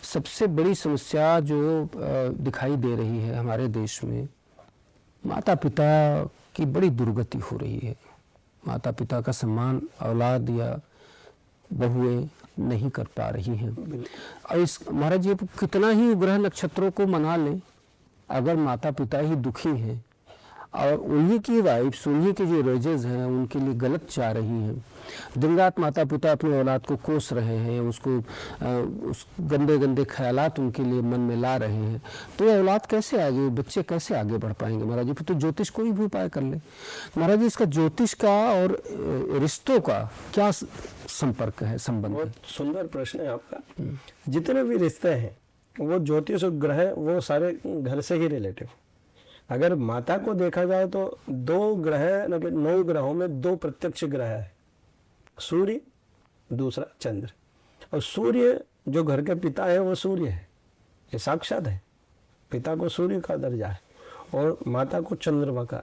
सबसे बड़ी समस्या जो दिखाई दे रही है हमारे देश में, माता पिता की बड़ी दुर्गति हो रही है। माता पिता का सम्मान औलाद या बहुएं नहीं कर पा रही हैं। और इस महाराज जी, कितना ही ग्रह नक्षत्रों को मना लें, अगर माता पिता ही दुखी हैं और उन्हीं की वाइफ्स, उन्हीं के जो रोजेज हैं उनके लिए गलत जा रही हैं, दिन रात माता पिता अपनी औलाद को कोस रहे हैं, उसको उस गंदे गंदे ख्यालात उनके लिए मन में ला रहे हैं, तो ये औलाद कैसे आगे, बच्चे कैसे आगे बढ़ पाएंगे महाराज जी? फिर तो ज्योतिष कोई भी उपाय कर ले। महाराज जी, इसका ज्योतिष का और रिश्तों का क्या संपर्क है, संबंध है? बहुत सुंदर प्रश्न है आपका। जितने भी रिश्ते हैं वो ज्योतिष और ग्रह वो सारे घर से ही रिलेटिव। अगर माता को देखा जाए तो 2 ग्रह, 9 ग्रहों में 2 प्रत्यक्ष ग्रह है, सूर्य, दूसरा चंद्र। और सूर्य जो घर के पिता है वो सूर्य है, ये साक्षात है। पिता को सूर्य का दर्जा है और माता को चंद्रमा का।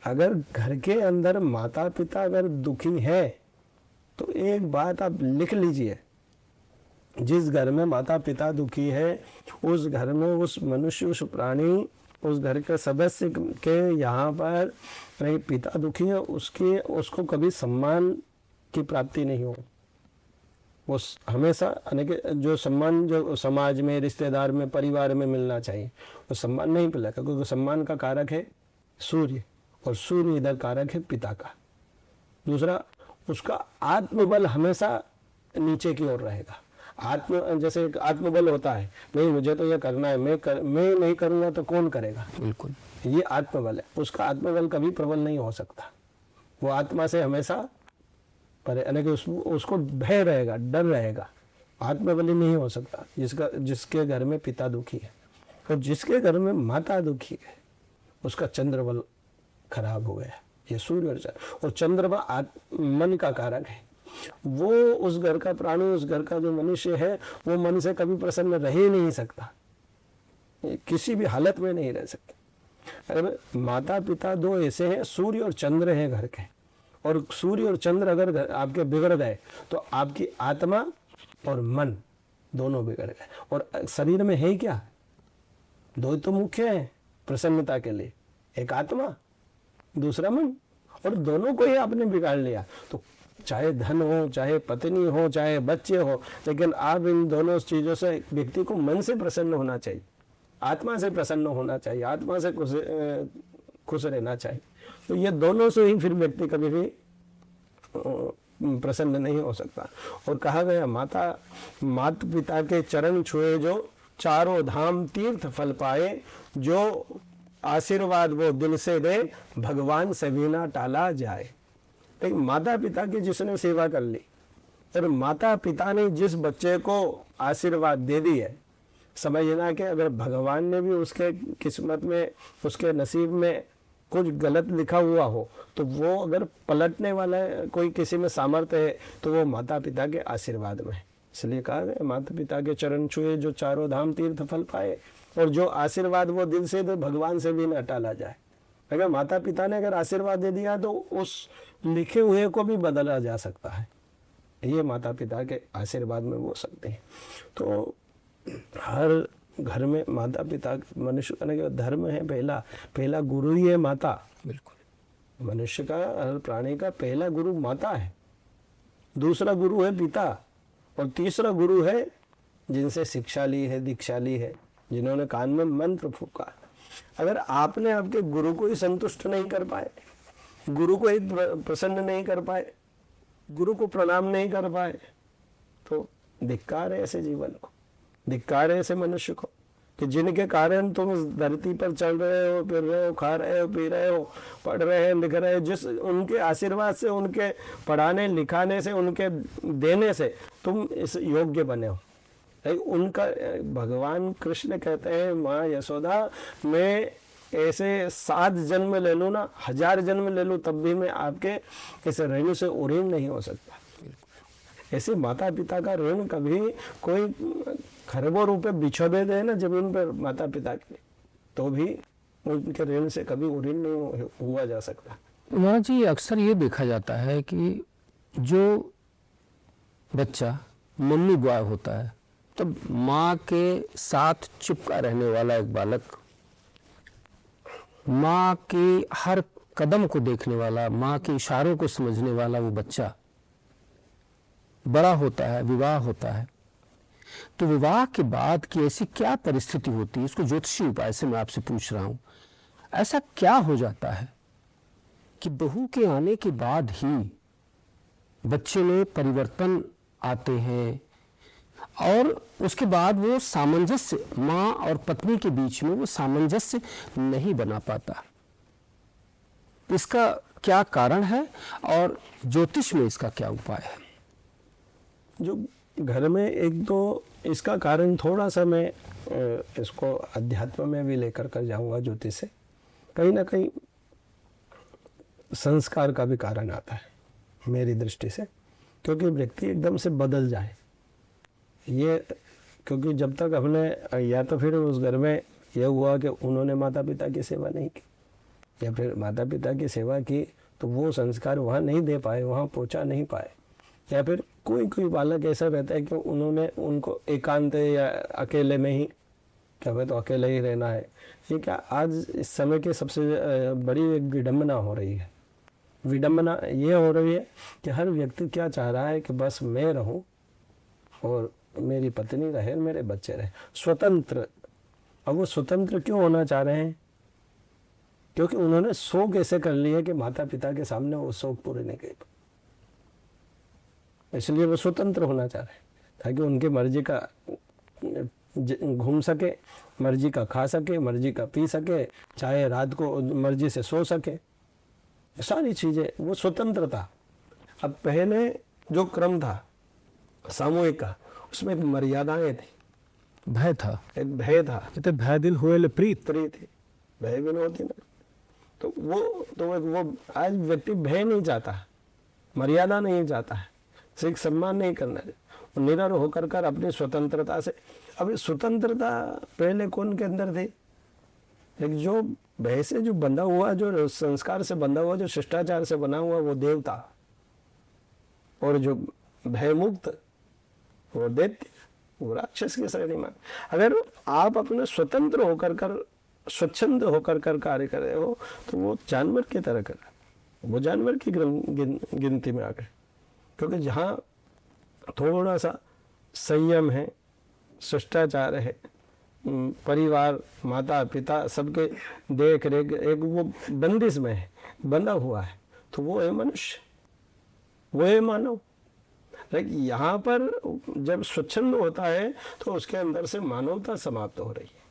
अगर घर के अंदर माता पिता अगर दुखी है तो एक बात आप लिख लीजिए, जिस घर में माता पिता दुखी है उस घर में उस मनुष्य, उस प्राणी, उस घर के सदस्य के यहाँ पर नहीं पिता दुखी है, उसको कभी सम्मान की प्राप्ति नहीं हो। वो हमेशा जो सम्मान जो समाज में, रिश्तेदार में, परिवार में मिलना चाहिए वो सम्मान नहीं मिलेगा, क्योंकि सम्मान का कारक है सूर्य और सूर्य इधर कारक है पिता का। दूसरा, उसका आत्मबल हमेशा नीचे की ओर रहेगा। जैसे एक आत्मबल होता है, नहीं मुझे तो ये करना है, मैं नहीं करूंगा तो कौन करेगा, बिल्कुल ये आत्मबल है। उसका आत्मबल कभी प्रबल नहीं हो सकता। वो आत्मा से हमेशा पर यानी कि उसको भय रहेगा, डर रहेगा, आत्मबली नहीं हो सकता। जिसके घर में पिता दुखी है और जिसके घर में माता दुखी है उसका चंद्रबल खराब हो गया। ये सूर्य और चंद्रमा मन का कारक है। वो उस घर का प्राणी, उस घर का जो मनुष्य है वो मन से कभी प्रसन्न रह ही नहीं सकता, किसी भी हालत में नहीं रह सकता। अगर माता पिता 2 ऐसे हैं, सूर्य और चंद्र हैं घर के, और सूर्य और चंद्र अगर आपके बिगड़ गए तो आपकी आत्मा और मन दोनों बिगड़ गए। और शरीर में है क्या, 2 तो मुख्य है प्रसन्नता के लिए, एक आत्मा, दूसरा मन, और दोनों को ही आपने बिगाड़ लिया। तो चाहे धन हो, चाहे पत्नी हो, चाहे बच्चे हो, लेकिन आप इन दोनों चीजों से व्यक्ति को मन से प्रसन्न होना चाहिए, आत्मा से प्रसन्न होना चाहिए, आत्मा से खुश रहना चाहिए। तो ये दोनों से ही फिर व्यक्ति कभी भी प्रसन्न नहीं हो सकता। और कहा गया, माता पिता के चरण छुए जो 4 धाम तीर्थ फल पाए, जो आशीर्वाद वो दिल से दे भगवान से बिना टाला जाए। एक माता पिता की जिसने सेवा कर ली और माता पिता ने जिस बच्चे को आशीर्वाद दे दी है, समझना कि अगर भगवान ने भी उसके किस्मत में, उसके नसीब में कुछ गलत लिखा हुआ हो तो वो अगर पलटने वाला कोई किसी में सामर्थ्य है तो वो माता पिता के आशीर्वाद में। इसलिए कहा गया, माता पिता के चरण छुए जो 4 धाम तीर्थ फल पाए, और जो आशीर्वाद वो दिल से तो भगवान से भी न टाला जाए। अगर माता पिता ने अगर आशीर्वाद दे दिया तो उस लिखे हुए को भी बदला जा सकता है। ये माता पिता के आशीर्वाद में हो सकते हैं। तो हर घर में माता पिता, मनुष्य का धर्म है, पहला गुरु ही है माता। बिल्कुल, मनुष्य का, हर प्राणी का पहला गुरु माता है, दूसरा गुरु है पिता, और तीसरा गुरु है जिनसे शिक्षा ली है, दीक्षा ली है, जिन्होंने कान में मंत्र फूका। अगर आपने आपके गुरु को ही संतुष्ट नहीं कर पाए, गुरु को ही प्रसन्न नहीं कर पाए, गुरु को प्रणाम नहीं कर पाए, तो धिक्कार है ऐसे जीवन को, धिक्कार है ऐसे मनुष्य को, कि जिनके कारण तुम इस धरती पर चल रहे हो, फिर रहे हो, खा रहे हो, पी रहे हो, पढ़ रहे हो, लिख रहे हो, जिस उनके आशीर्वाद से, उनके पढ़ाने लिखाने से, उनके देने से तुम इस योग्य बने हो। उनका भगवान कृष्ण कहते हैं, माँ यशोदा, मैं ऐसे 7 जन्म ले लूँ ना, 1000 जन्म ले लूँ, तब भी मैं आपके इस ऋण से उऋण नहीं हो सकता। ऐसे माता पिता का ऋण कभी कोई खरबों रुपए बिछोड़े दे ना जमीन पर माता पिता के, तो भी उनके ऋण से कभी उऋण नहीं हुआ जा सकता। महाराज जी, अक्सर ये देखा जाता है कि जो बच्चा मम्मी बॉय होता है तो माँ के साथ चिपका रहने वाला एक बालक, माँ के हर कदम को देखने वाला, माँ के इशारों को समझने वाला वो बच्चा बड़ा होता है, विवाह होता है। तो विवाह के बाद की ऐसी क्या परिस्थिति होती है, इसको ज्योतिषी उपाय से मैं आपसे पूछ रहा हूं। ऐसा क्या हो जाता है कि बहू के आने के बाद ही बच्चे में परिवर्तन आते हैं और उसके बाद वो सामंजस्य, माँ और पत्नी के बीच में वो सामंजस्य नहीं बना पाता। इसका क्या कारण है और ज्योतिष में इसका क्या उपाय है? जो घर में एक तो इसका कारण थोड़ा सा मैं इसको अध्यात्म में भी लेकर कर जाऊंगा ज्योतिष से। कहीं ना कहीं संस्कार का भी कारण आता है मेरी दृष्टि से, क्योंकि व्यक्ति एकदम से बदल जाए ये, क्योंकि जब तक हमने, या तो फिर उस घर में यह हुआ कि उन्होंने माता पिता की सेवा नहीं की, या फिर माता पिता की सेवा की तो वो संस्कार वहाँ नहीं दे पाए, वहाँ पहुँचा नहीं पाए, या फिर कोई कोई बालक ऐसा रहता है कि उन्होंने उनको एकांत या अकेले में ही, क्या हमें तो अकेले ही रहना है। ये क्या आज इस समय की सबसे बड़ी एक विडंबना हो रही है। विडंबना ये हो रही है कि हर व्यक्ति क्या चाह रहा है कि बस मैं रहूं और मेरी पत्नी रहे, मेरे बच्चे रहे, स्वतंत्र। अब वो स्वतंत्र क्यों होना चाह रहे हैं? क्योंकि उन्होंने शौक ऐसे कर लिए कि माता पिता के सामने वो शौक पूरे नहीं कर, इसलिए वो स्वतंत्र होना चाह रहे हैं ताकि उनकी मर्जी का घूम सके, मर्जी का खा सके, मर्जी का पी सके, चाहे रात को मर्जी से सो सके, सारी चीजें, वो स्वतंत्रता। अब पहले जो क्रम था सामूहिक का, उसमें एक मर्यादाएं थी, भय था, एक भय था। कहते भय दिल हुए प्रीत, थी, भय भी नहीं होती ना। तो वो आज व्यक्ति भय नहीं चाहता, मर्यादा नहीं चाहता है, सिर्फ सम्मान नहीं करना है, निडर होकर कर अपनी स्वतंत्रता से। अभी स्वतंत्रता पहले कौन के अंदर थी? एक जो भय से जो बंधा हुआ, जो संस्कार से बंधा हुआ, जो शिष्टाचार से बना हुआ, वो देवता, और जो भय मुक्त वो दैत्य, वो राक्षस की श्रेणी में। अगर आप अपने स्वतंत्र होकर कर, स्वच्छंद होकर कर कार्य कर रहे हो तो वो जानवर की तरह कर, वो जानवर की गिनती में आ गए। क्योंकि जहाँ थोड़ा सा संयम है, शिष्टाचार है, परिवार, माता पिता सबके देख रेख, एक वो बंदिश में है, बंधा हुआ है, तो वो है मनुष्य, वो है मानव। लेकिन यहाँ पर जब स्वच्छंद होता है तो उसके अंदर से मानवता समाप्त हो रही है।